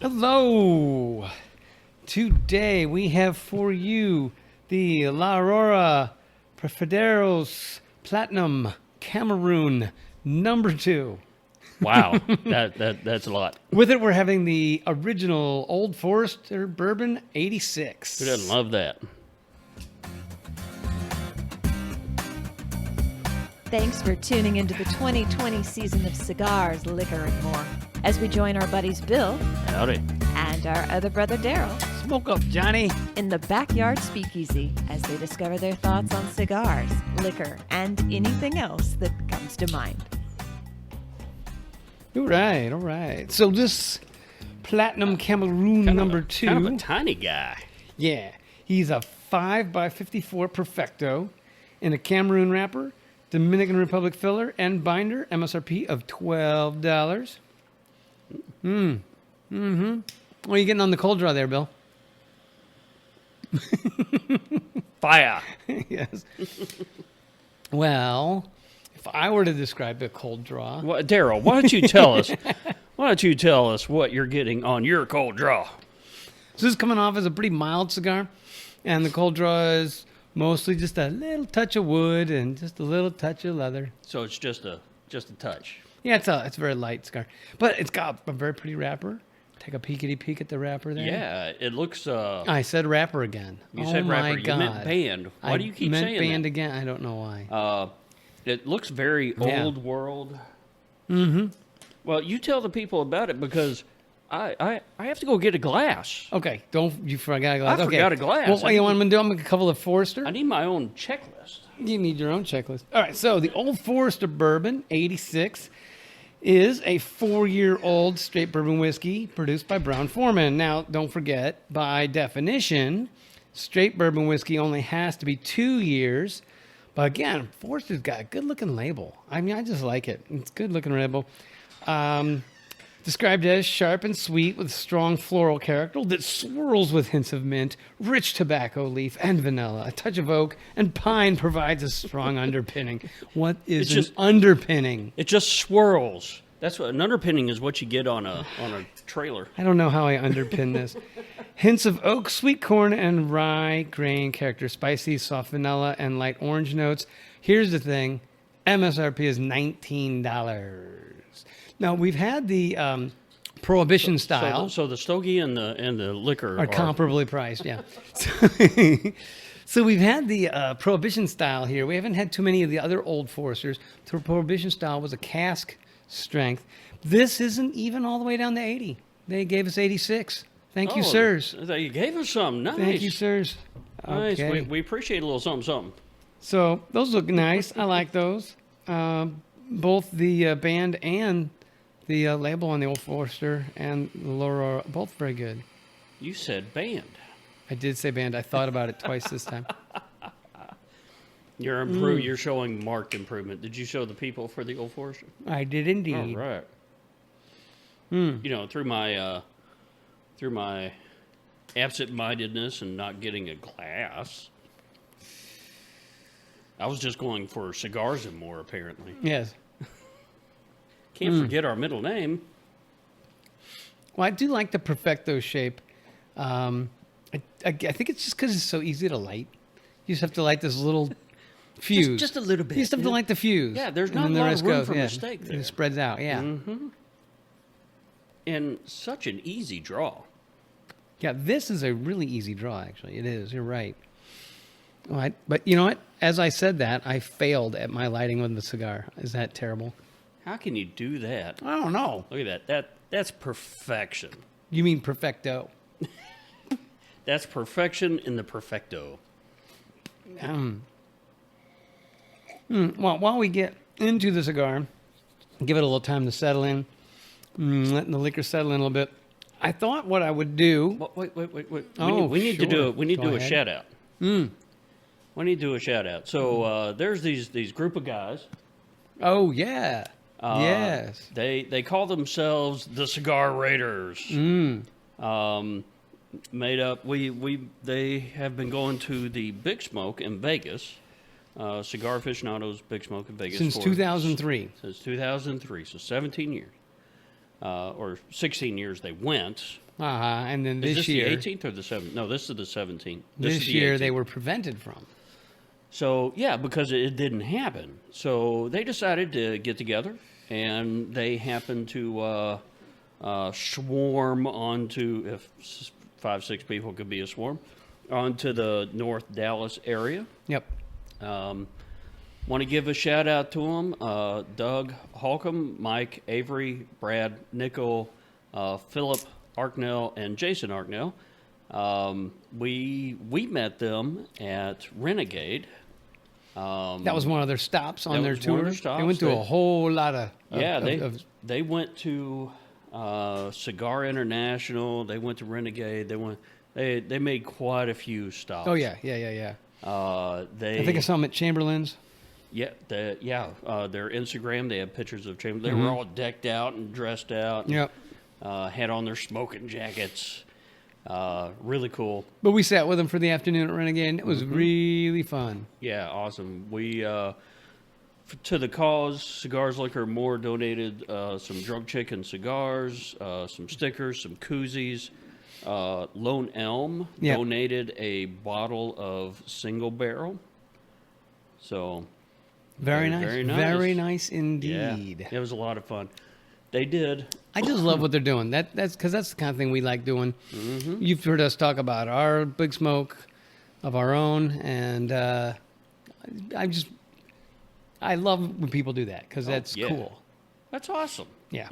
Hello. Today we have for you the Aurora Preferidos Platinum Cameroon number 2. Wow, that's a lot. With it, we're having the original Old Forester Bourbon 86. Who doesn't love that? Thanks for tuning into the 2020 season of Cigars, Liquor, and More. As we join our buddies Bill Howdy. and our other brother Daryl Smoke up, Johnny. in the backyard speakeasy as they discover their thoughts on cigars, liquor, and anything else that comes to mind. All right. So this Platinum Cameroon number 2. Kind of a tiny guy. Yeah, he's a 5x54 Perfecto in a Cameroon wrapper, Dominican Republic filler and binder, MSRP of $12. What are you getting on the cold draw there, Bill? Fire. Yes. Well, if I were to describe the cold draw, Well, Daryl, why don't you tell us? Why don't you tell us what you're getting on your cold draw? so this is coming off as a pretty mild cigar, and the cold draw is mostly just a little touch of wood and just a little touch of leather. So it's just a touch. Yeah, it's a very light cigar, but it's got a very pretty wrapper. Take a peekity-peek at the wrapper there. Yeah, it looks. I said wrapper again. You oh said my wrapper. God. You meant band. Why do you keep meant saying band that? again. I don't know why. It looks very Yeah. old world. Mm-hmm. Well, you tell the people about it because I have to go get a glass. Okay, don't you forgot a glass? I okay. forgot a glass. Well, what you want me to do? I'm going to cover the Forester. I need my own checklist. You need your own checklist. All right, so the Old Forester Bourbon 86 is a 4-year-old straight bourbon whiskey produced by Brown-Forman. Now, don't forget, by definition, straight bourbon whiskey only has to be 2 years. But again, Forester's got a good-looking label. I mean, I just like it. It's a good-looking label. Described as sharp and sweet with strong floral character that swirls with hints of mint, rich tobacco leaf, and vanilla. A touch of oak and pine provides a strong underpinning. What is It's just- underpinning? It just swirls. That's what an underpinning is. What you get on a trailer. I don't know how I underpin this. Hints of oak, sweet corn, and rye grain character. Spicy, soft vanilla, and light orange notes. Here's the thing. MSRP is $19. Now, we've had the Prohibition style. So the stogie and the liquor are comparably priced, yeah. So we've had the Prohibition style here. We haven't had too many of the other Old Foresters. The Prohibition style was a cask strength. This isn't even all the way down to 80. They gave us 86. Thank you, sirs. You gave us some. Nice. Thank you, sirs. Nice. Okay. We appreciate a little something. So those look nice. I like those. Both the band and the label on the Old Forester and the Aurora, both very good. You said band. I did say band. I thought about it twice this time. You're showing marked improvement. Did you show the people for the Old Forester? I did indeed. All right. You know, through my absent-mindedness and not getting a glass, I was just going for cigars and more. Apparently, Yes. can't forget our middle name. Well, I do like the Perfecto shape. I think it's just because it's so easy to light. You just have to light this little fuse. Just a little bit. You just have to light the fuse. Yeah, there's and not then a the lot of rest room goes. for Yeah, mistake there. It spreads out, yeah. And such an easy draw. Yeah, this is a really easy draw, actually. It is. You're right. But you know what? As I said that, I failed at my lighting with the cigar. Is that terrible? How can you do that? I don't know. Look at that. That's perfection. You mean Perfecto? That's perfection in the perfecto. Well, while we get into the cigar, give it a little time to settle in, letting the liquor settle in a little bit. I thought what I would do. Wait. Oh, we need to do sure. it. We need to Go do a ahead. shout out. We need to do a shout out. So there's these group of guys. Oh yeah. Yes. They call themselves the Cigar Raiders. Made up. They have been going to the Big Smoke in Vegas. Cigar Aficionados Big Smoke in Vegas Since 2003. Since 2003, so 17 years. Or 16 years they went. And then Is this this year, the 18th or the 17th? No, this is the 17th. this year they were prevented from. So, yeah, because it didn't happen. So they decided to get together, and they happened to swarm onto, if 5-6 people could be a swarm, onto the North Dallas area. Yep. Want to give a shout out to them, Doug Holcomb, Mike Avery, Brad Nickel, Philip Arknell, and Jason Arknell. We met them at Renegade. That was one of their stops on that their was one of tour. their stops. They went to a whole lot of They went to Cigar International. They went to Renegade. They made quite a few stops. Oh yeah. I I think I saw them at Chamberlain's. Yeah, their Instagram, they have pictures of Chamberlain. They were all decked out and dressed out. Yep. Had on their smoking jackets. Really cool. But we sat with them for the afternoon at Renegade, and it was really fun. Yeah, awesome. We, to the cause, Cigars Liquor More donated some Drug Chicken cigars, some stickers, some koozies. Lone Elm donated a bottle of Single Barrel. So... Very nice. Very nice indeed. Yeah, it was a lot of fun. They did. I just love what they're doing. That's because that's the kind of thing we like doing. Mm-hmm. You've heard us talk about our big smoke of our own, and I love when people do that because that's cool. That's awesome. Yeah,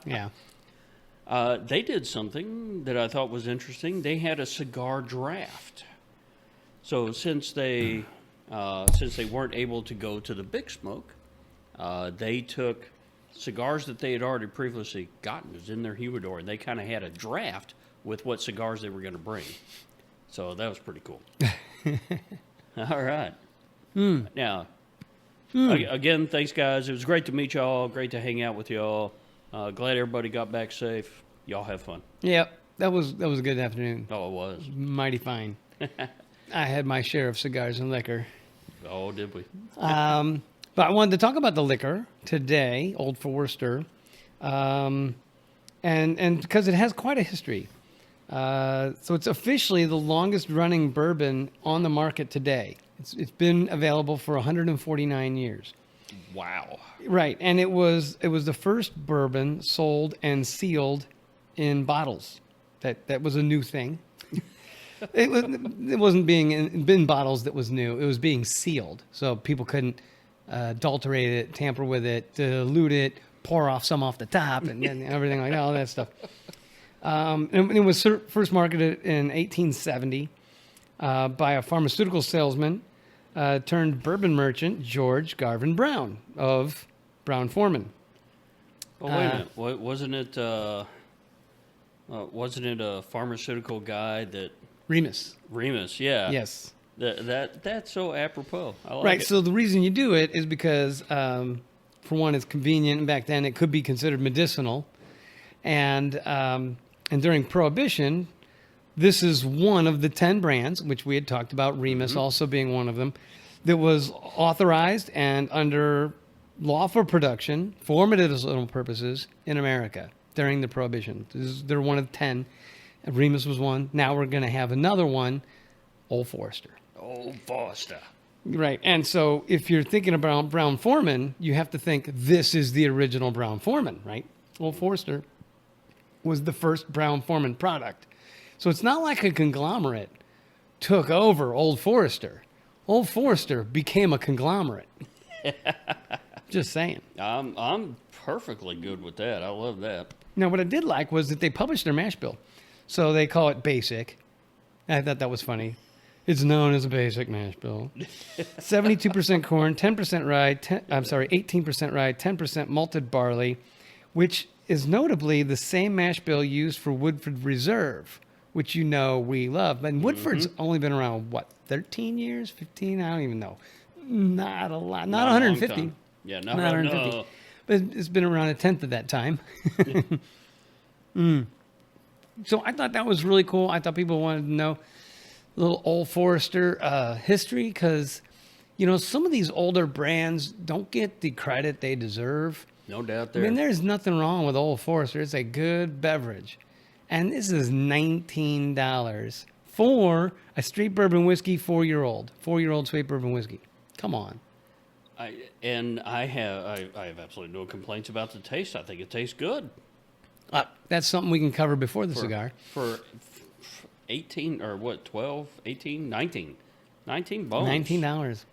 yeah. They did something that I thought was interesting. They had a cigar draft. So since they weren't able to go to the Big Smoke, they took cigars that they had already previously gotten, was in their humidor, and they kind of had a draft with what cigars they were going to bring. So that was pretty cool. All right. Now, again, thanks, guys. It was great to meet y'all. Great to hang out with y'all. Glad everybody got back safe. Y'all have fun. Yep, that was a good afternoon. Oh, it was. Mighty fine. I had my share of cigars and liquor. Oh, did we? But I wanted to talk about the liquor today, Old Forester, and because it has quite a history. So it's officially the longest running bourbon on the market today. It's been available for 149 years. Wow. Right, and it was the first bourbon sold and sealed in bottles. That was a new thing. It wasn't being in bottles that was new. It was being sealed, so people couldn't adulterate it, tamper with it, dilute it, pour off some off the top, and everything like that, all that stuff. And it was first marketed in 1870 by a pharmaceutical salesman turned bourbon merchant, George Garvin Brown of Brown-Forman. Oh, wait a minute. Wasn't it a pharmaceutical guy that... Remus, yeah. Yes. That's so apropos. I like right. it. So the reason you do it is because, for one, it's convenient, and back then it could be considered medicinal, and during Prohibition, this is one of the 10 brands which we had talked about. Remus also being one of them, that was authorized and under law for production for medicinal purposes in America during the Prohibition. They're one of 10. Remus was one. Now we're going to have another one, Old Forester. Old Forester. Right. And so if you're thinking about Brown-Forman, you have to think this is the original Brown-Forman, right? Old Forester was the first Brown-Forman product. So it's not like a conglomerate took over Old Forester. Old Forester became a conglomerate. Just saying. I'm perfectly good with that. I love that. Now, what I did like was that they published their mash bill. So they call it basic. I thought that was funny. It's known as a basic mash bill. 72% corn, 10% rye, 18% rye, 10% malted barley, which is notably the same mash bill used for Woodford Reserve, which you know we love. And Woodford's only been around, 13 years? 15? I don't even know. Not a lot. Not 150. Yeah, not 150. No. But it's been around a tenth of that time. So I thought that was really cool. I thought people wanted to know a little Old Forester history because, some of these older brands don't get the credit they deserve. No doubt there. I mean, there's nothing wrong with Old Forester. It's a good beverage. And this is $19 for a straight bourbon whiskey, 4-year-old. 4-year-old straight bourbon whiskey. Come on. I have absolutely no complaints about the taste. I think it tastes good. That's something we can cover before the cigar. For 18 or what, 12, 18, 19. 19 bones. $19.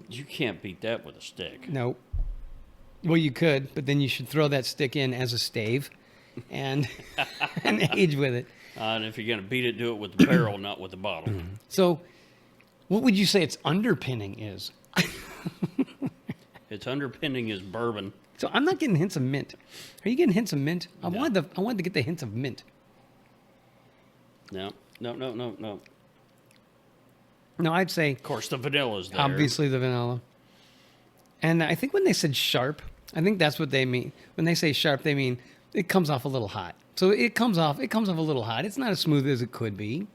You can't beat that with a stick. Nope. Well, you could, but then you should throw that stick in as a stave and and age with it. And if you're going to beat it, do it with the barrel, not with the bottle. So, what would you say its underpinning is? Its underpinning is bourbon. So I'm not getting hints of mint. Are you getting hints of mint? I wanted to get the hints of mint. No. No, I'd say Of course, the vanilla's there. obviously the vanilla. And I think when they said sharp, I think that's what they mean. When they say sharp, they mean it comes off a little hot. So it comes off a little hot. It's not as smooth as it could be,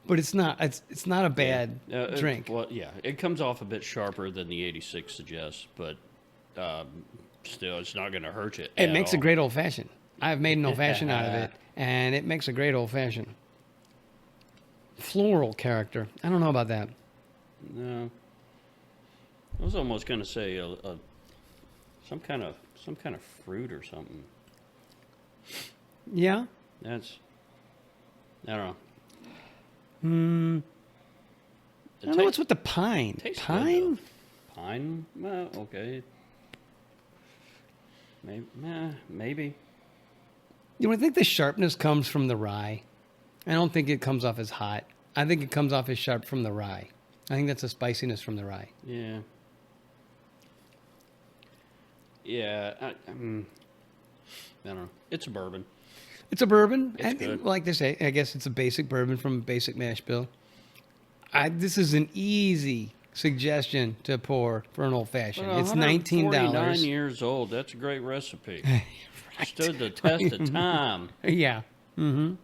but it's not a bad drink. Well, yeah, it comes off a bit sharper than the 86 suggests, but still, it's not going to hurt you. It makes a great old fashioned. I've made an old fashioned out of it, and it makes a great old fashioned. Floral character. I don't know about that. No, I was almost going to say some kind of fruit or something. Yeah. I don't know. I don't know what's with the pine. Tastes good, Pine? though. Pine? Well, okay. Maybe. You know, I think the sharpness comes from the rye. I don't think it comes off as hot. I think it comes off as sharp from the rye. I think that's a spiciness from the rye. Yeah. Yeah. I don't know. It's a bourbon. It's a bourbon. It's good. Like they say, I guess it's a basic bourbon from a basic mash bill. This is an easy suggestion to pour for an old fashioned. Well, It's $19. 49 years old. That's a great recipe. Stood the test of time. Yeah. Mm-hmm.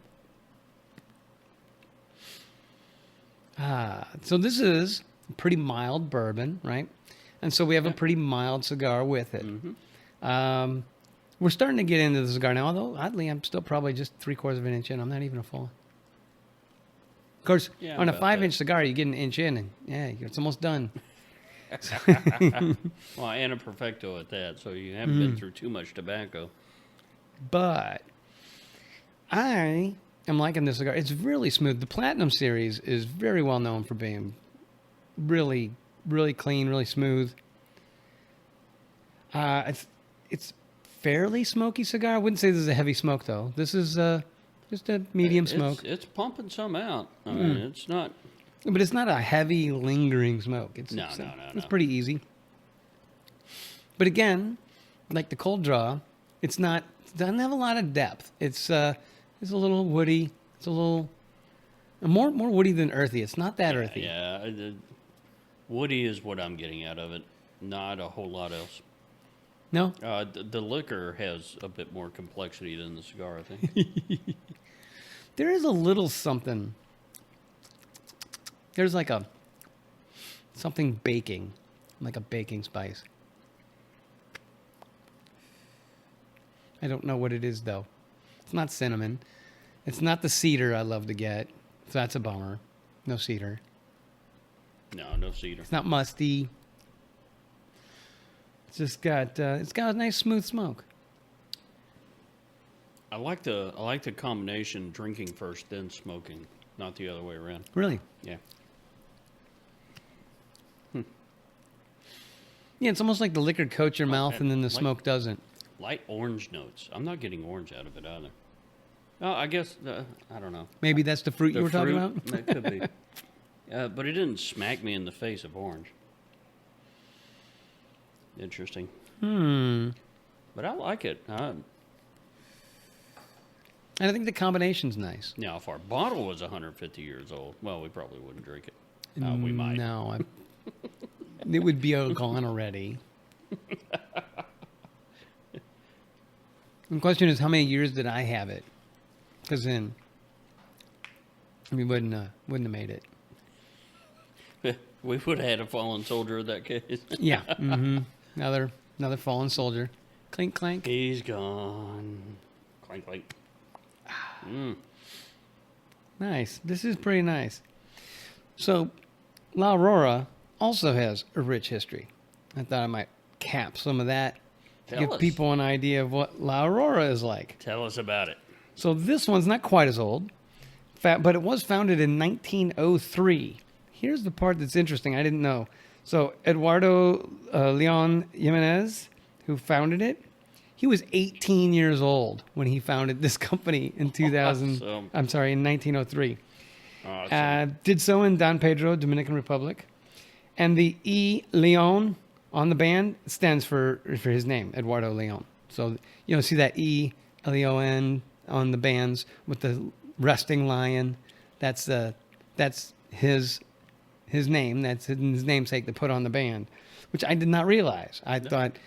So this is a pretty mild bourbon, right? And so we have a pretty mild cigar with it. Mm-hmm. We're starting to get into the cigar now, although oddly, I'm still probably just 3/4 of an inch in. I'm not even a full. Of course, Yeah, on a about 5-inch cigar, you get an inch in, and it's almost done. Well, and a perfecto at that, so you haven't been through too much tobacco. But I am liking this cigar. It's really smooth. The Platinum series is very well known for being really, really clean, really smooth. It's fairly smoky cigar. I wouldn't say this is a heavy smoke, though. This is just a medium smoke. It's pumping some out. I mean, it's not. But it's not a heavy, lingering smoke. It's pretty easy. But again, like the cold draw, it doesn't have a lot of depth. It's a little woody. It's a little more woody than earthy. It's not that earthy. Yeah, woody is what I'm getting out of it. Not a whole lot else. No? The liquor has a bit more complexity than the cigar, I think. There is a little something. There's like something baking, like a baking spice. I don't know what it is, though. It's not cinnamon. It's not the cedar I love to get. So that's a bummer. No cedar. No cedar. It's not musty. It's just got a nice smooth smoke. I like the combination drinking first, then smoking, not the other way around. Really? Yeah. Yeah, it's almost like the liquor coats your mouth and then the smoke doesn't. Light orange notes. I'm not getting orange out of it either. Oh, I guess, I don't know. Maybe that's the fruit you were talking about? That could be. But it didn't smack me in the face of orange. Interesting. But I like it. And I think the combination's nice. Now, if our bottle was 150 years old, well, we probably wouldn't drink it. We might. No, it would be gone already. The question is, how many years did I have it? Because then we wouldn't have made it. We would have had a fallen soldier in that case. Yeah. Mm-hmm. Another fallen soldier. Clink, clank. He's gone. Clank, clank. Nice. This is pretty nice. So, La Aurora also has a rich history. I thought I might cap some of that to Tell give us. people an idea of what La Aurora is like. Tell us about it. So this one's not quite as old, but it was founded in 1903. Here's the part that's interesting. I didn't know. So Eduardo Leon Jimenez, who founded it, he was 18 years old when he founded this company in 2000. Awesome. I'm sorry, in 1903. Awesome. Did so in Don Pedro, Dominican Republic. And the E. Leon on the band stands for his name, Eduardo Leon. So, see that E, L-E-O-N on the bands with the resting lion. That's his name. That's his namesake they put on the band, which I did not realize. I thought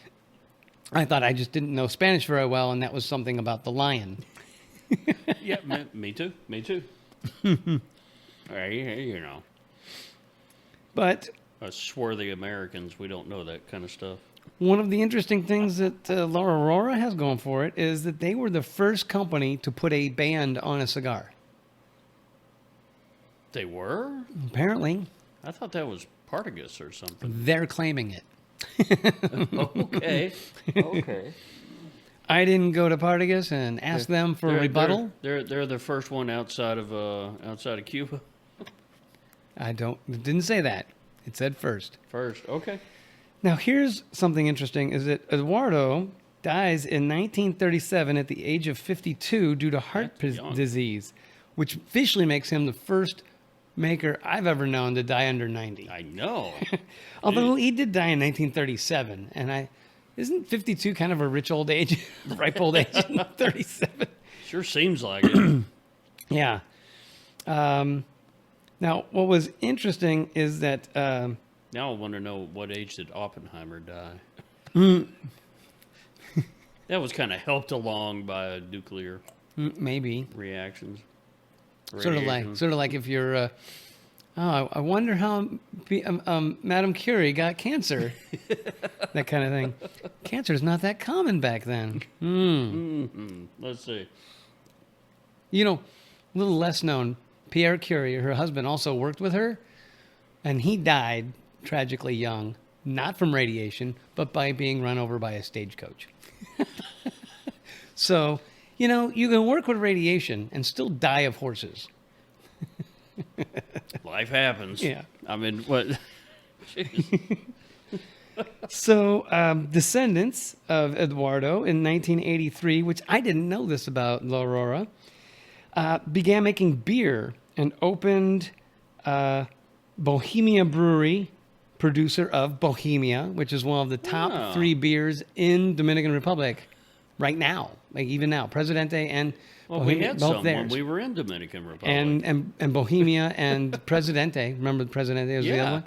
I just didn't know Spanish very well, and that was something about the lion. Yeah, me too. Me too. You know, But us swarthy Americans, we don't know that kind of stuff. one of the interesting things that La Aurora has going for it is that they were the first company to put a band on a cigar. They were? Apparently, I thought that was Partagas or something. they're claiming it. Okay. Okay. I didn't go to Partagas and ask them for a rebuttal. They're the first one outside of Cuba. It didn't say that. It said first. First. Okay. Now, here's something interesting, is that Eduardo dies in 1937 at the age of 52 due to heart That's young. disease, which officially makes him the first maker I've ever known to die under 90. I know. Although he did die in 1937, and isn't 52 kind of a rich old age, ripe old age, 37? Sure seems like it. Yeah. Now, what was interesting is that Now I want to know what age did Oppenheimer die? That was kind of helped along by nuclear maybe reactions. sort of like if you're, I wonder how Madame Curie got cancer, that kind of thing. Cancer is not that common back then. Let's see. A little less known, Pierre Curie, her husband, also worked with her, and he died tragically young, not from radiation, but by being run over by a stagecoach. So, you can work with radiation and still die of horses. Life happens. Yeah. I mean, what? Jeez. So, descendants of Eduardo in 1983, which I didn't know this about La Aurora, began making beer and opened Bohemia Brewery, producer of Bohemia, which is one of the top 3 beers in Dominican Republic right now, like even now. Presidente and Well, Bohemia, we had both some theirs. when we were in Dominican Republic. And Bohemia and Presidente, remember the Presidente was the Yeah. other one?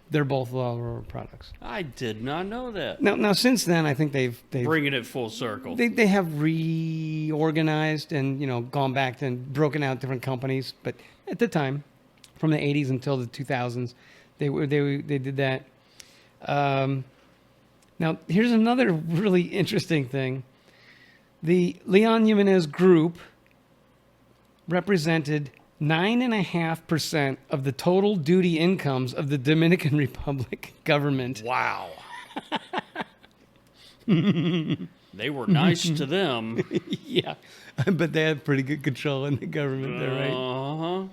They're both La Aurora products. I did not know that. Now since then, I think they've Bringing it full circle. They have reorganized and gone back and broken out different companies. But at the time, from the 80s until the 2000s, they did that. Now here's another really interesting thing. The Leon Jimenez Group represented 9.5% of the total duty incomes of the Dominican Republic government. Wow. They were nice to them. Yeah, but they had pretty good control in the government there, right? Uh-huh.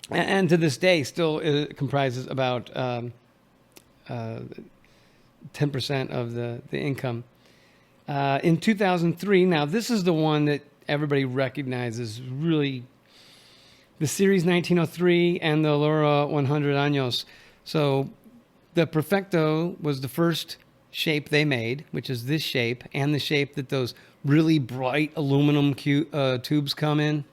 And to this day, still comprises about 10% of the income. In 2003, now this is the one that everybody recognizes really, the Series 1903 and the Aurora 100 Años. So the Perfecto was the first shape they made, which is this shape, and the shape that those really bright aluminum tubes come in.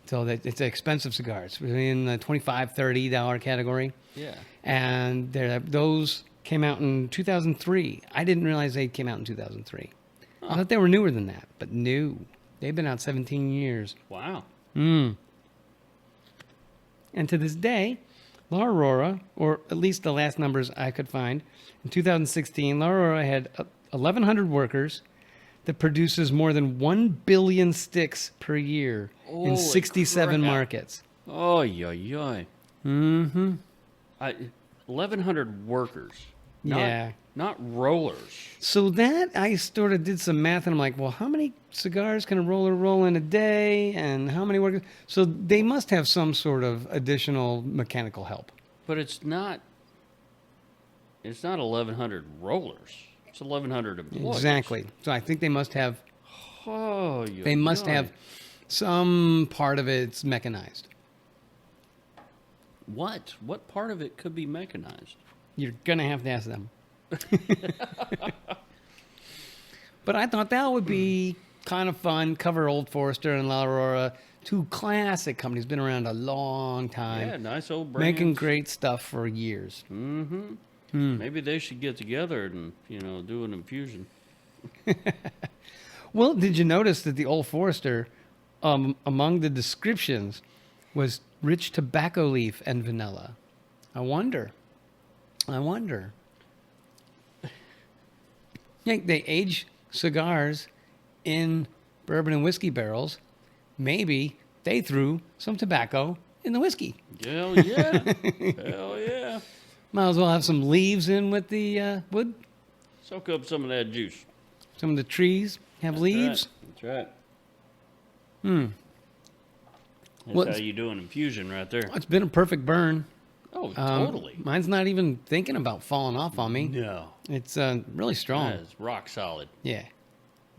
So that it's an expensive cigar. It's really in the $25, $30 category. Yeah. And those came out in 2003. I didn't realize they came out in 2003. I thought they were newer than that, but no. They've been out 17 years. Wow. And to this day, La Aurora, or at least the last numbers I could find, in 2016, La Aurora had 1,100 workers, that produces more than 1 billion sticks per year Holy in 67 crap. markets. Oh, yeah. Mm-hmm. 1,100 workers. Yeah. Not rollers. So that, I sort of did some math, and I'm like, well, how many cigars can a roller roll in a day, and how many workers? So they must have some sort of additional mechanical help. But it's not 1,100 rollers. It's 1,100 employees. Exactly. So I think they must have Oh, yeah. They must have some part of it's mechanized. What? What part of it could be mechanized? You're going to have to ask them. But I thought that would be kind of fun. Cover Old Forester and La Aurora, two classic companies, been around a long time. Yeah, nice old brands. Making great stuff for years. Mm-hmm. Maybe they should get together and, do an infusion. Well, did you notice that the Old Forester, among the descriptions, was rich tobacco leaf and vanilla? I wonder. Yeah, they age cigars in bourbon and whiskey barrels. Maybe they threw some tobacco in the whiskey. Hell yeah. Hell yeah. Might as well have some leaves in with the wood. Soak up some of that juice. Some of the trees have leaves. That's right. Hmm. That's Well, how you do an infusion right there. It's been a perfect burn. Oh, totally. Mine's not even thinking about falling off on me. No. It's really strong. That is rock solid. Yeah.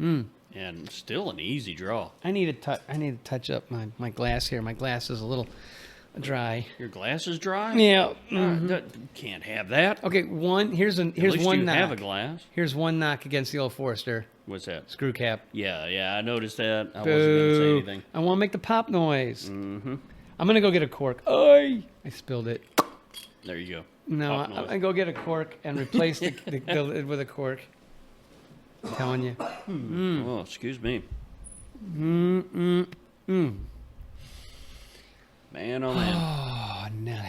And still an easy draw. I need to touch up my glass here. My glass is a little dry. Your glass is dry? Yeah. Can't have that. Okay. Here's At least one you knock. have a glass. Here's one knock against the Old Forester What's that? screw cap. Yeah, I noticed that. I wasn't Boo. going to say anything. I want to make the pop noise. Mm-hmm. I'm gonna go get a cork. I spilled it. There you go. No, Pop I'm noise. gonna go get a cork and replace the lid with a cork. I'm telling you. Oh, excuse me. Mm. Man, oh man. Oh, Nelly.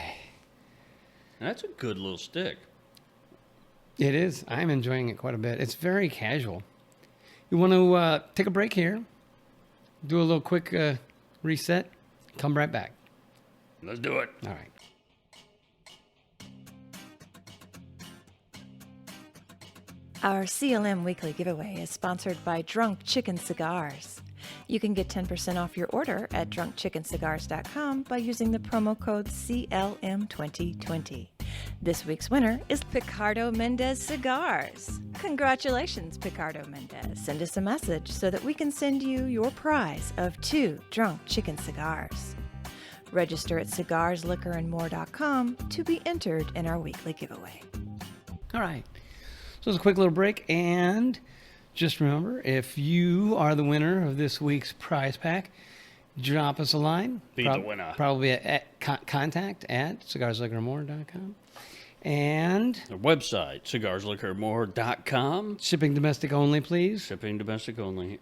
That's a good little stick. It is. I'm enjoying it quite a bit. It's very casual. You want to take a break here? Do a little quick reset? Come right back. Let's do it. All right. Our CLM Weekly giveaway is sponsored by Drunk Chicken Cigars. You can get 10% off your order at drunkchickencigars.com by using the promo code CLM2020. This week's winner is Picardo Mendez Cigars. Congratulations, Picardo Mendez. Send us a message so that we can send you your prize of 2 Drunk Chicken Cigars. Register at cigarsliquorandmore.com to be entered in our weekly giveaway. All right. So it's a quick little break, and just remember, if you are the winner of this week's prize pack, drop us a line. Be the winner. Probably at contact at cigarsliquorandmore.com. And Our website, cigarsliquormore.com. shipping domestic only, please. Shipping domestic only.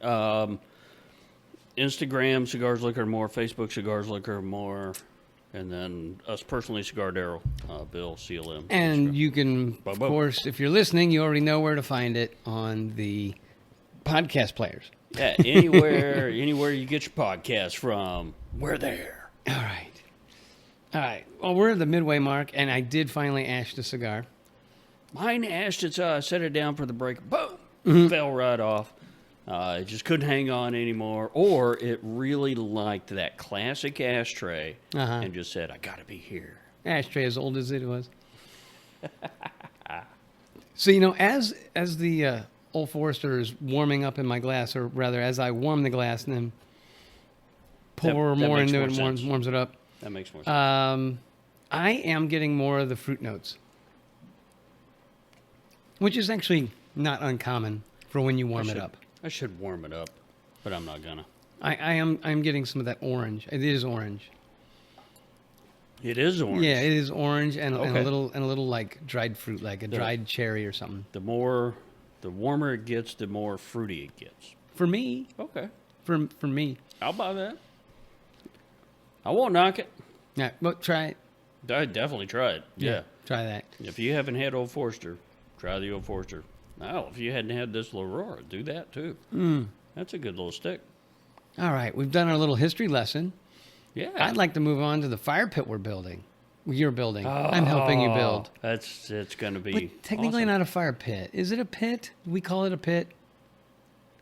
Instagram, Cigars Liquor More. Facebook, Cigars Liquor More. And then us personally, Cigar Daryl, Bill, CLM. And you can, of Boom. course, if you're listening, you already know where to find it on the podcast players. Yeah, anywhere you get your podcast from, we're there. All right. Well, we're at the midway mark, and I did finally ash the cigar. Mine ashed it, so I set it down for the break. Boom! Mm-hmm. Fell right off. It just couldn't hang on anymore. Or it really liked that classic ashtray and just said, I got to be here. Ashtray as old as it was. So, as the Old Forester is warming up in my glass, or rather, as I warm the glass and then pour That more makes into more it and sense. warms it up, That makes more sense. I am getting more of the fruit notes, which is actually not uncommon for when you warm it up. I should warm it up, but I'm not gonna. I'm getting some of that orange. It is orange. It is orange. Yeah, it is orange and Okay. a little like dried fruit, like a dried cherry or something. The warmer it gets, the more fruity it gets. For me, Okay. for me. I'll buy that. I won't knock it. Yeah, but try it. I'd definitely try it. Yeah. Try that. If you haven't had Old Forester, try the Old Forester. Now, if you hadn't had this Aurora, do that too. That's a good little stick. All right, we've done our little history lesson. Yeah. I'd like to move on to the fire pit we're building. You're building. I'm helping you build. It's going to be But technically awesome. not a fire pit. Is it a pit? We call it a pit.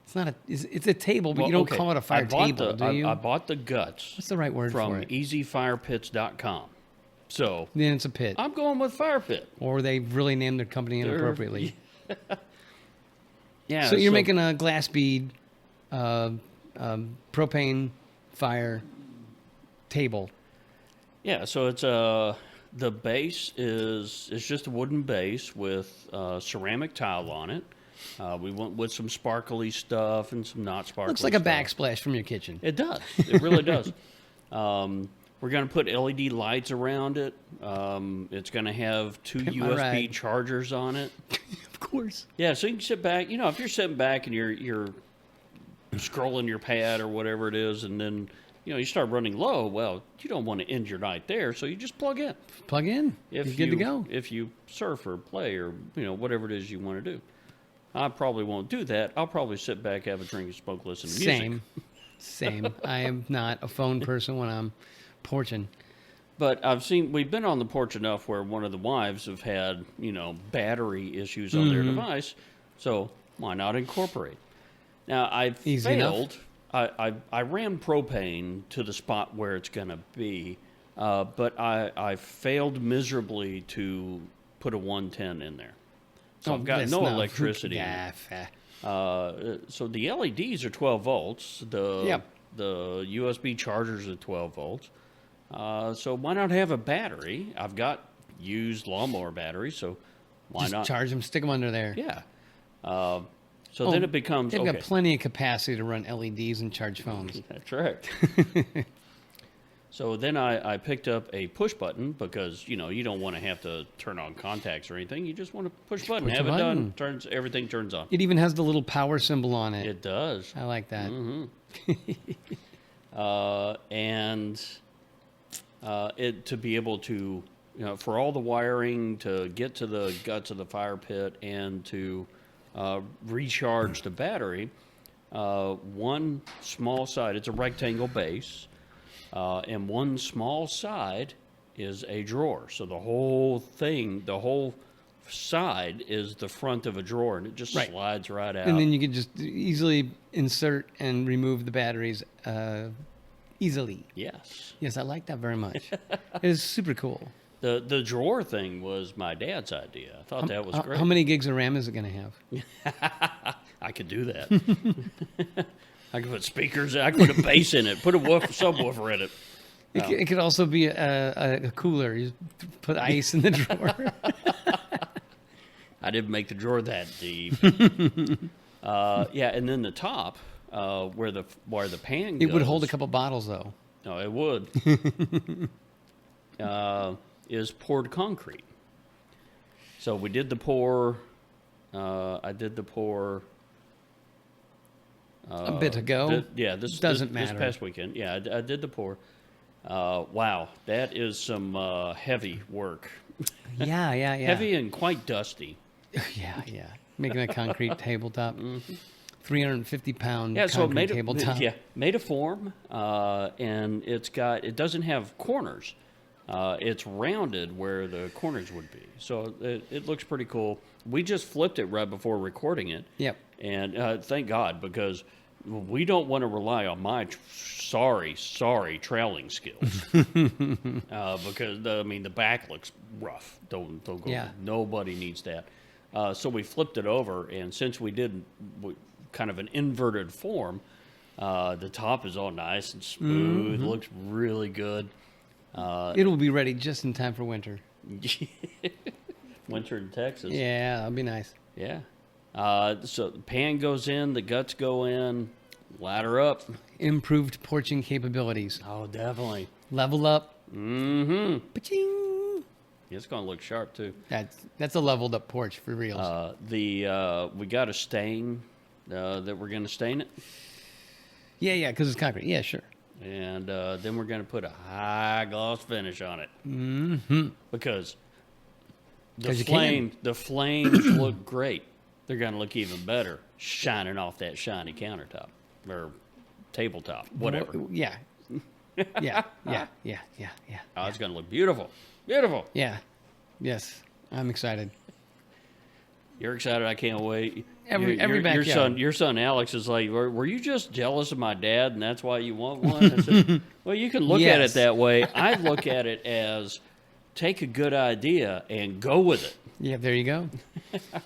It's not a. It's a table, but Well, you don't okay. call it a fire table, do you? I bought the guts What's the right word for from it? easyfirepits.com. So Then it's a pit, I'm going with fire pit. or they really named their company inappropriately. Yeah. So you're making a glass bead, propane fire table. Yeah, so it's the base is just a wooden base with ceramic tile on it. We went with some sparkly stuff and some not sparkly. Looks like a stuff. backsplash from your kitchen. It does. It really does. We're going to put LED lights around it. It's going to have 2 Pimp my USB ride. chargers on it. Of course. Yeah, so you can sit back. You know, if you're sitting back and you're scrolling your pad or whatever it is, and then you start running low. Well, you don't want to end your night there, so you just plug in. Plug in. If You're good to go. If you surf or play or whatever it is you want to do. I probably won't do that. I'll probably sit back, have a drink, and smoke, listen to music. Same. I am not a phone person when I'm porching. But we've been on the porch enough where one of the wives have had, battery issues on their device. So why not incorporate? Now, I Easy failed. I ran propane to the spot where it's going to be, but I failed miserably to put a 110 in there. So I've got that's no not- electricity. Yeah, So the LEDs are 12 volts. The USB chargers are 12 volts. So why not have a battery? I've got used lawnmower batteries, so why just not? charge them, stick them under there. Yeah. So then it becomes They've okay. got plenty of capacity to run LEDs and charge phones. That's right. So then I picked up a push button because you don't want to have to turn on contacts or anything. You just want to push button, push have a it done. button. Everything turns on. It even has the little power symbol on it. It does. I like that. And it to be able to, for all the wiring to get to the guts of the fire pit and to recharge the battery, one small side, it's a rectangle base, and one small side is a drawer. So the whole side is the front of a drawer, and it just Right. slides right out. And then you can just easily insert and remove the batteries easily. Yes. Yes, I like that very much. It is super cool. The drawer thing was my dad's idea. I thought that was great. How many gigs of RAM is it going to have? I could do that. I could put speakers. I could put a bass in it. Put a subwoofer in it. It could also be a cooler. You just put ice in the drawer. I didn't make the drawer that deep. Yeah, and then the top, where the pan goes. It would hold a couple bottles, though. No, it would. Is poured concrete. So we did the pour. I did the pour. A bit ago. This Doesn't this matter. past weekend. Yeah, I did the pour. Wow, that is some heavy work. Yeah. Heavy and quite dusty. Yeah. Making a concrete tabletop. 350-pound Yeah, so it concrete tabletop. made a form, and it doesn't have corners. It's rounded where the corners would be. So it looks pretty cool. We just flipped it right before recording it. Yep. And thank God, because we don't want to rely on my sorry trailing skills. Because the back looks rough. Don't go. Yeah. Nobody needs that. So we flipped it over, and since we did kind of an inverted form, the top is all nice and smooth. Looks really good. It'll be ready just in time for winter. Winter in Texas. Yeah, that'll be nice. Yeah. So the pan goes in, the guts go in, ladder up. Improved porching capabilities. Oh, definitely. Level up. Mm-hmm. Paching. It's going to look sharp, too. That's a leveled up porch for reals. We got a stain that we're going to stain it. Yeah, because it's concrete. Yeah, sure. And then we're going to put a high gloss finish on it. Mm-hmm. Because the 'Cause you can. flames look great. they're going to look even better shining off that shiny countertop or tabletop, whatever. Yeah. Yeah. Oh, it's going to look beautiful. Beautiful. Yeah. Yes. I'm excited. You're excited. I can't wait. Every your backyard. your son Alex is like, were you just jealous of my dad, and that's why you want one? I said, well, you can look at it Yes. that way. I look at it as take a good idea and go with it. Yeah, there you go.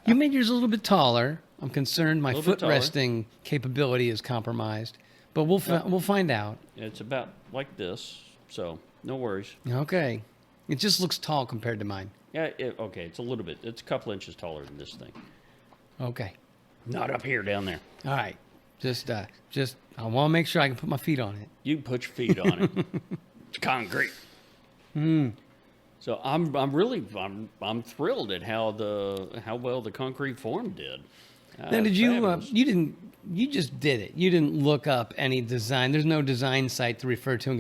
You made yours a little bit taller. I'm concerned my little bit foot taller. resting capability is compromised, but we'll find out. It's about like this, so no worries. Okay. It just looks tall compared to mine. Yeah, okay, it's a little bit. It's a couple inches taller than this thing. Okay. Not up here, down there. All right. Just I want to make sure I can put my feet on it. You can put your feet on it. It's concrete. So I'm thrilled at how well the concrete form did. Now, did you Fabulous. you just did it. You didn't look up any design. There's no design site to refer to and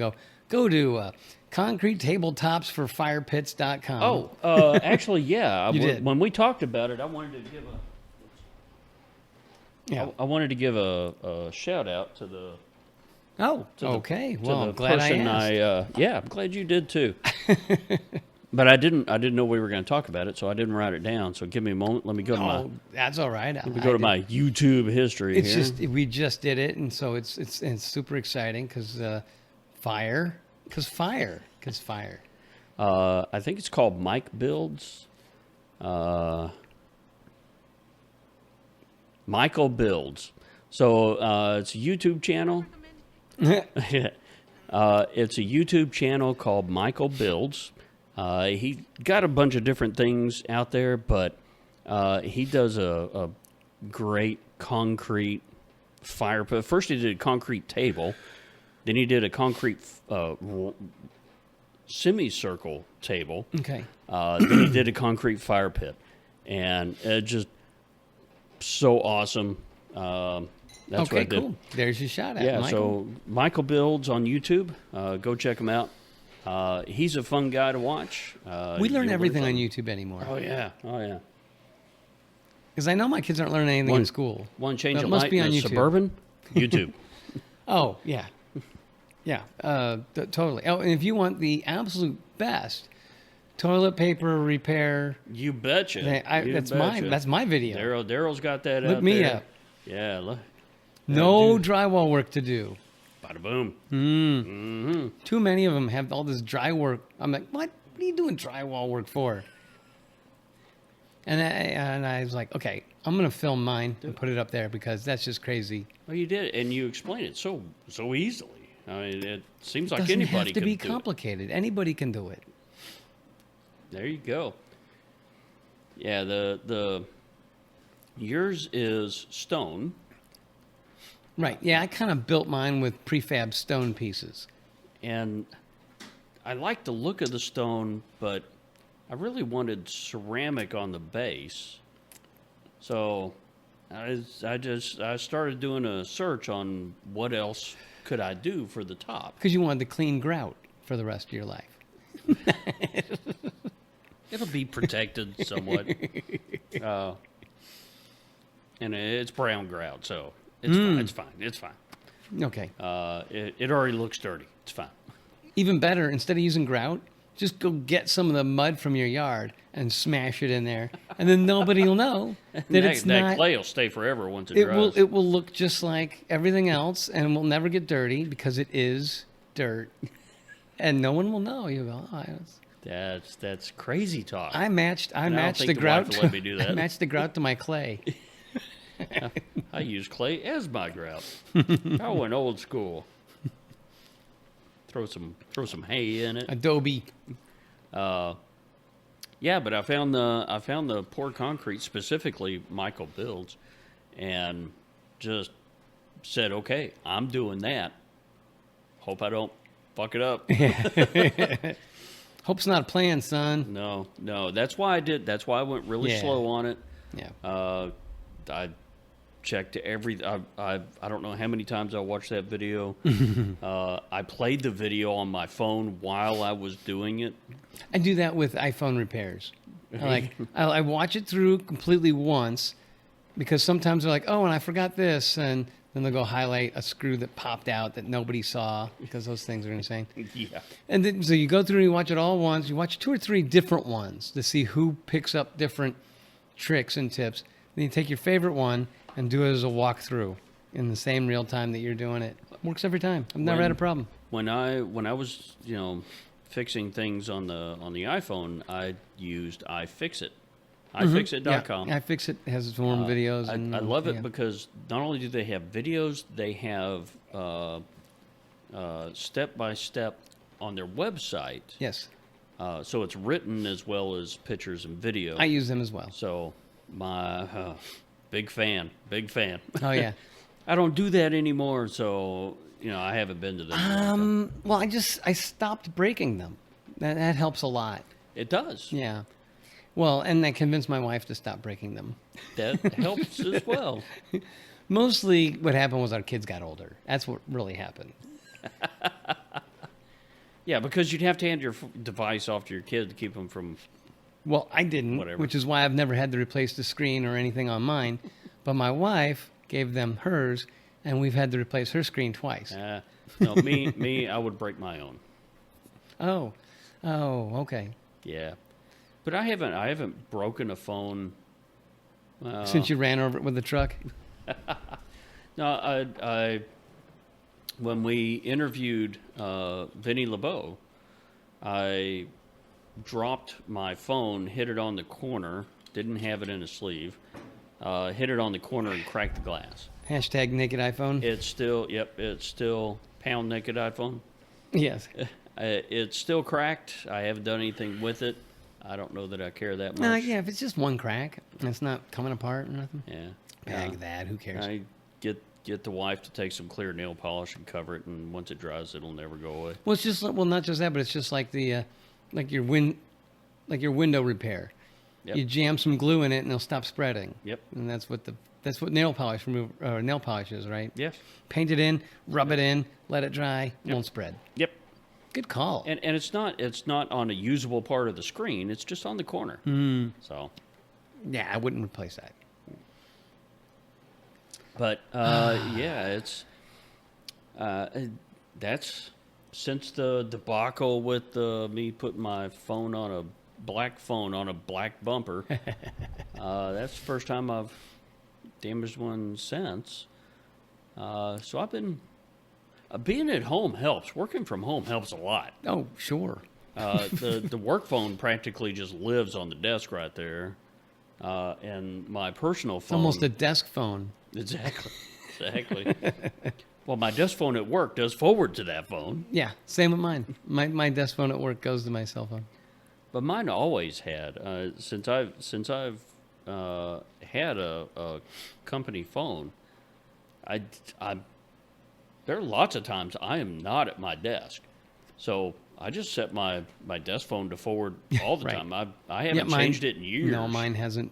go to concretetabletops4firepits.com. Oh, actually, yeah. You did. When we talked about it, I wanted to give yeah. I wanted to give a shout out to the Oh, to okay. the, Well, to I'm the glad I person asked. yeah, I'm glad you did too. But I didn't know we were going to talk about it, so I didn't write it down. So give me a moment. Let me go to my Oh, that's all right. let me go to my YouTube history It's here. just we just did it, and so it's super exciting because fire. I think it's called Mike Builds. Michael Builds. So it's a YouTube channel. It's a YouTube channel called Michael Builds. He got a bunch of different things out there, but he does a great concrete fire pit. First, he did a concrete table. Then he did a concrete semicircle table. Okay. Then he did a concrete fire pit, and it just so awesome. That's what I Okay, did. cool. There's your shout out. Yeah, Michael. so Michael Builds on YouTube. Go check him out. He's a fun guy to watch. We learn you'll everything on learn- YouTube anymore. Oh yeah, oh yeah. Because I know my kids aren't learning anything in school. One change It of must light be in on a YouTube. Suburban. YouTube. Oh, yeah. Yeah, totally. Oh, and if you want the absolute best toilet paper repair, You betcha. You that's betcha. my video. Daryl's got that Look out me there. up. Yeah, look. No drywall work to do. Bada boom. Too many of them have all this dry work. I'm like, what? What are you doing drywall work for? And I was like, okay, I'm gonna film mine and put it up there because that's just crazy. Well, you did, and you explained it so easily. I mean, it seems like Doesn't anybody have to can be do it. complicated. Anybody can do it. There you go. Yeah, the yours is stone. Right. Yeah, I kind of built mine with prefab stone pieces. And I like the look of the stone, but I really wanted ceramic on the base. So I started doing a search on what else could I do for the top. Because you wanted the clean grout for the rest of your life. It'll be protected somewhat. And it's brown grout, so it's fine. It's fine. It's fine. Okay. It already looks dirty. It's fine. Even better, instead of using grout, just go get some of the mud from your yard and smash it in there, and then nobody will know that it's that not. clay will stay forever once it It dries. will look just like everything else, and will never get dirty because it is dirt, and no one will know. You go, oh, That's crazy talk. I matched don't the think the wife grout. will let me do that. I matched the grout to my clay. I use clay as my grout. I went old school. Throw some hay in it. Adobe. Yeah, but I found the poured concrete, specifically Michael Builds, and just said, okay, I'm doing that. Hope I don't fuck it up. Hope's not a plan, son. No. That's why I did. That's why I went really Yeah. slow on it. Yeah. I checked I don't know how many times I watched that video. I played the video on my phone while I was doing it. I do that with iPhone repairs. I watch it through completely once, because sometimes they're like, oh, and I forgot this, and then they'll go highlight a screw that popped out that nobody saw, because those things are insane. Yeah. And then, so you go through and you watch it all once. You watch 2 or 3 different ones to see who picks up different tricks and tips. Then you take your favorite one and do it as a walkthrough in the same real time that you're doing it. Works every time. I've never had a problem. When I was fixing things on the iPhone, I used iFixit. iFixit.com. Yeah, iFixit has its own videos. And, I love it because not only do they have videos, they have step-by-step on their website. Yes. So it's written as well as pictures and video. I use them as well. So my big fan. Oh, yeah. I don't do that anymore, so I haven't been to them. Well, I stopped breaking them. That helps a lot. It does. Yeah. Well, and I convinced my wife to stop breaking them. That helps as well. Mostly what happened was our kids got older. That's what really happened. Yeah, because you'd have to hand your device off to your kid to keep them from... Well, I didn't, Whatever. which is why I've never had to replace the screen or anything on mine. But my wife gave them hers, and we've had to replace her screen twice. No, me, I would break my own. Oh, okay. Yeah, but I haven't broken a phone. Since you ran over it with the truck? No, I when we interviewed Vinny LeBeau, I dropped my phone, hit it on the corner, didn't have it in a sleeve, hit it on the corner and cracked the glass. Hashtag naked iPhone? It's still pound naked iPhone. Yes. It's still cracked. I haven't done anything with it. I don't know that I care that much. Yeah, if it's just one crack, and it's not coming apart or nothing. Yeah. Bag that, who cares? I get the wife to take some clear nail polish and cover it, and once it dries, it'll never go away. Well, it's just not just that, but it's just like the like your window repair. Yep. You jam some glue in it, and it'll stop spreading. Yep. And that's what nail polish nail polish is, right? Yes. Paint it in, rub it in, let it dry, won't spread. Yep. Good call. And it's not on a usable part of the screen. It's just on the corner. So. Yeah, I wouldn't replace that. But yeah, it's that's since the debacle with me putting my phone on a black bumper. That's the first time I've damaged one since. So I've been being at home helps. Working from home helps a lot. Oh, sure. The work phone practically just lives on the desk right there, and my personal phone. Almost a desk phone. Exactly. Well, my desk phone at work does forward to that phone. Yeah, same with mine. My desk phone at work goes to my cell phone. But mine always had. Since I've had a company phone, there are lots of times I am not at my desk, so I just set my desk phone to forward all the Right. time. I haven't changed it in years. No, mine hasn't.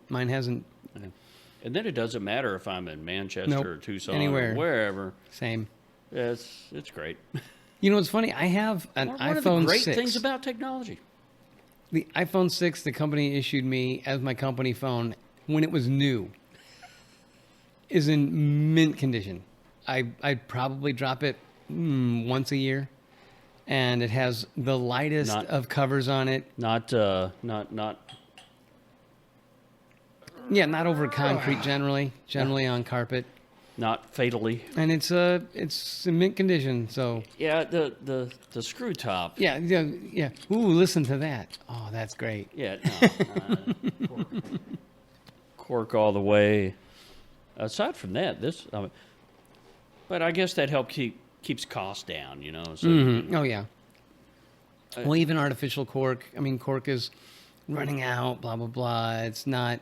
And then it doesn't matter if I'm in Manchester Nope. or Tucson Anywhere. or wherever. Same. It's great. You know what's funny? I have an One iPhone of the great 6. things about technology. The iPhone 6 the company issued me as my company phone when it was new is in mint condition. I'd probably drop it once a year, and it has the lightest of covers on it. Not Yeah, not over concrete generally on carpet, not fatally. and it's in mint condition. So Yeah, the screw top. yeah. Ooh, listen to that. Oh, that's great. Yeah, no, cork all the way. Aside from that, but I guess that keeps costs down, So Oh yeah. Well, even artificial cork. I mean, cork is running out. Blah blah blah. It's not.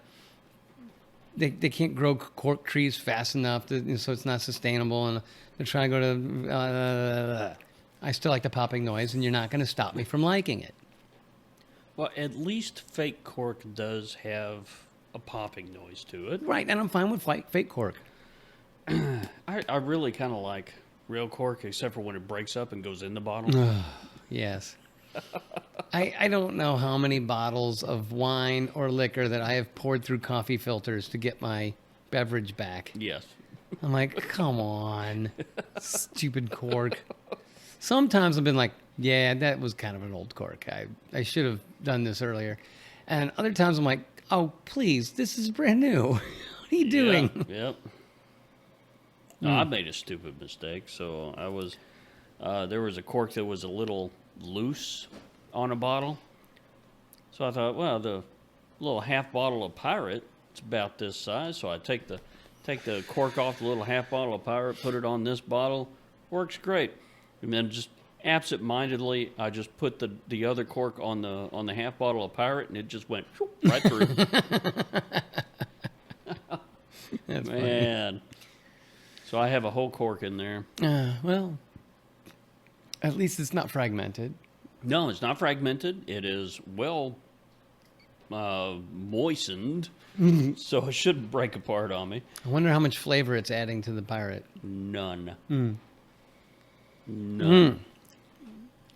They can't grow cork trees fast enough, so it's not sustainable. And they're trying to go to. I still like the popping noise, and you're not going to stop me from liking it. Well, at least fake cork does have a popping noise to it. Right, and I'm fine with fake cork. I really kind of like real cork, except for when it breaks up and goes in the bottle. Yes. I don't know how many bottles of wine or liquor that I have poured through coffee filters to get my beverage back. Yes. I'm like, come on, stupid cork. Sometimes I've been like, yeah, that was kind of an old cork. I should have done this earlier. And other times I'm like, oh, please, this is brand new. What are you doing? Yeah, yep. No, I made a stupid mistake. So I was, there was a cork that was a little loose on a bottle. So I thought, well, the little half bottle of Pirate, it's about this size. So I take the cork off the little half bottle of Pirate, put it on this bottle, works great. And then just absent-mindedly, I just put the other cork on the half bottle of Pirate, and it just went right through. That's Man. So I have a whole cork in there. Well, at least it's not fragmented. No, it's not fragmented. It is well moistened, so it shouldn't break apart on me. I wonder how much flavor it's adding to the Pirate. None. Mm. None.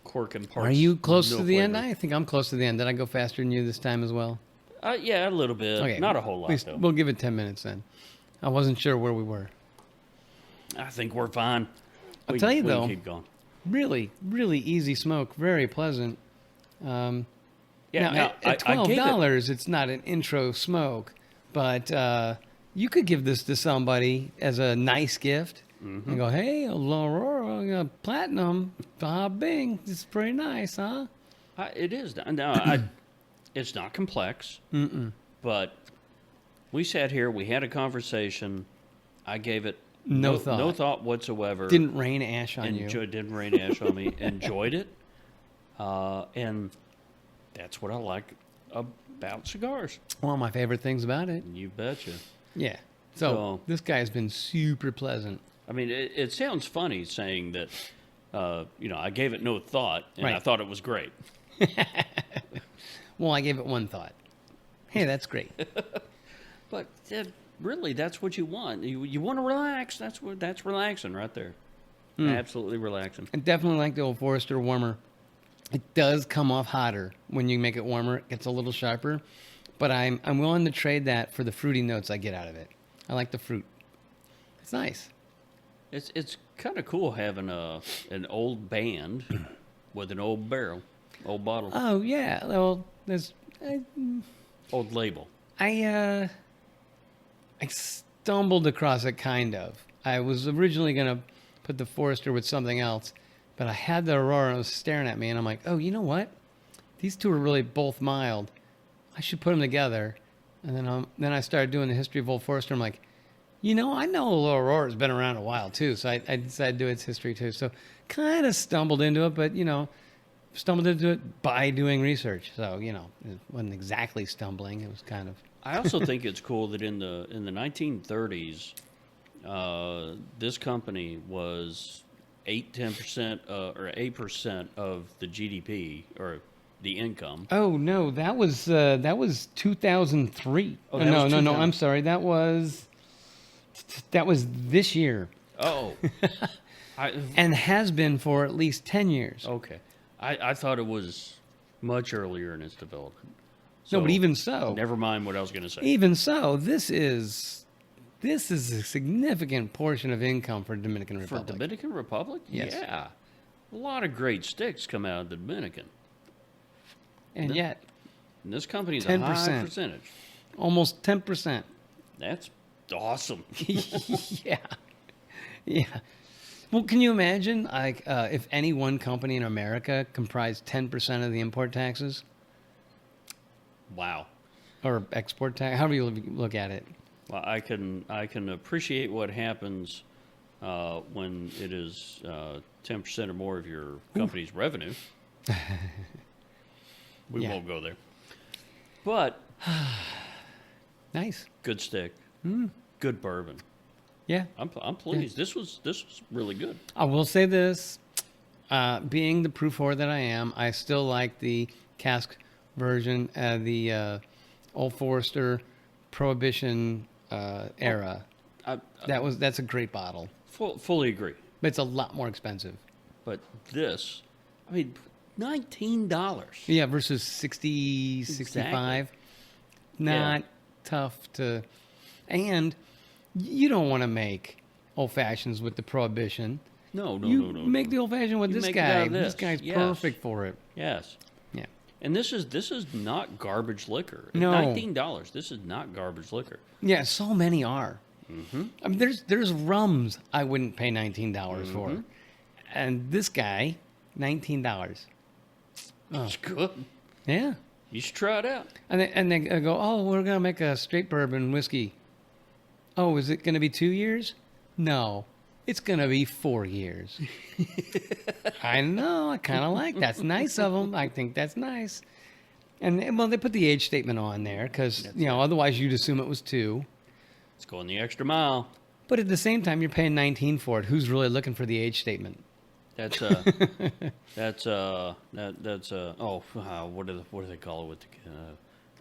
Cork and parts. Are you close no to the flavor. end? I think I'm close to the end. Did I go faster than you this time as well? Yeah, a little bit. Okay. Not a whole lot, though. We'll give it 10 minutes then. I wasn't sure where we were. I think we're fine. I'll tell you, we can though, keep going. really, really easy smoke. Very pleasant. Yeah, Now, at I gave it. $12, it's not an intro smoke, but you could give this to somebody as a nice gift. Mm-hmm. And go, hey, Aurora Platinum, Bing, this is pretty nice, huh? It is. No, it's not complex. But we sat here, we had a conversation. I gave it No no thought. thought whatsoever. Didn't rain ash on you. Didn't rain ash on me. Enjoyed it. And that's what I like about cigars. One of my favorite things about it. You betcha. Yeah. So So- this guy's been super pleasant. I mean, it sounds funny saying that, I gave it no thought, and I Right. thought it was great. Well, I gave it one thought. Hey, that's great. But really, that's what you want. You want to relax. That's relaxing right there. Absolutely relaxing. I definitely like the Old Forester warmer. It does come off hotter when you make it warmer. It gets a little sharper, but I'm willing to trade that for the fruity notes I get out of it. I like the fruit. It's nice. It's kind of cool having an old band with an old barrel, old bottle, Oh yeah. Well, old label. I stumbled across it kind of. I was originally gonna put the Forester with something else, but I had the Aurora and it was staring at me, and I'm like, oh, you know what? These two are really both mild. I should put them together. And then I started doing the history of Old Forester. I'm like, I know Aurora's been around a while too, so I decided to do its history too. So kind of stumbled into it, but stumbled into it by doing research. So it wasn't exactly stumbling. It was kind of. I also think it's cool that in the 1930s, this company was 10% or 8% of the GDP or the income. Oh no, that was 2003. Oh, that no, was no, 2000. I'm sorry. That was this year, Oh, and has been for at least 10 years. okay. I thought it was much earlier in its development. No, but So, even so, never mind what I was going to say. even so, this is a significant portion of income for Dominican For Republic. Dominican Republic, Yes. yeah, a lot of great sticks come out of the Dominican. And yet, And this company's a 10%. high percentage. almost 10%. That's awesome. Yeah. Yeah. Well, can you imagine, if any one company in America comprised 10% of the import taxes Wow. or export tax, however you look at it? Well, I can appreciate what happens when it is 10% or more of your company's revenue. We Yeah. won't go there. But Nice. good stick, good bourbon. Yeah. I'm pleased. This was really good. I will say this, being the proof whore that I am, I still like the cask version, the Old Forester Prohibition era. That's a great bottle, Fully agree. but it's a lot more expensive. But this, I mean, $19. Yeah, versus 60, 65. Not tough to, and You don't want to make old fashions with the Prohibition. No. You make the old fashioned with You this make it out guy. of This this. guy's Yes. perfect for it. Yes. Yeah. And this is not garbage liquor. At No. $19, this is not garbage liquor. Yeah, so many are. Mm-hmm. I mean, there's rums I wouldn't pay $19 for, and this guy, $19. It's good. Yeah, You should try it out. and they go, oh, we're gonna make a straight bourbon whiskey. Oh, is it gonna be 2 years? No, it's gonna be 4 years. I know. I kind of like that's nice of them. I think that's nice. And well, they put the age statement on there because otherwise you'd assume it was 2. Let's go in the extra mile. But at the same time, you're paying 19 for it. Who's really looking for the age statement? That's what do they call it with the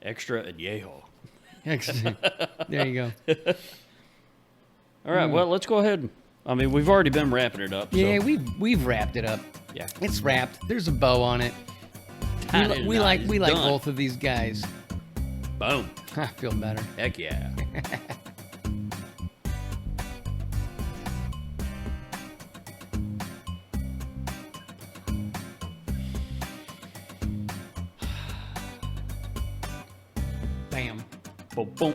extra añejo? There you go. All right, well, let's go ahead. I mean, we've already been wrapping it up. Yeah, so. we've wrapped it up. Yeah. It's wrapped. There's a bow on it. We like done. both of these guys. Boom. I feel better. Heck yeah. Bam. Boom, boom.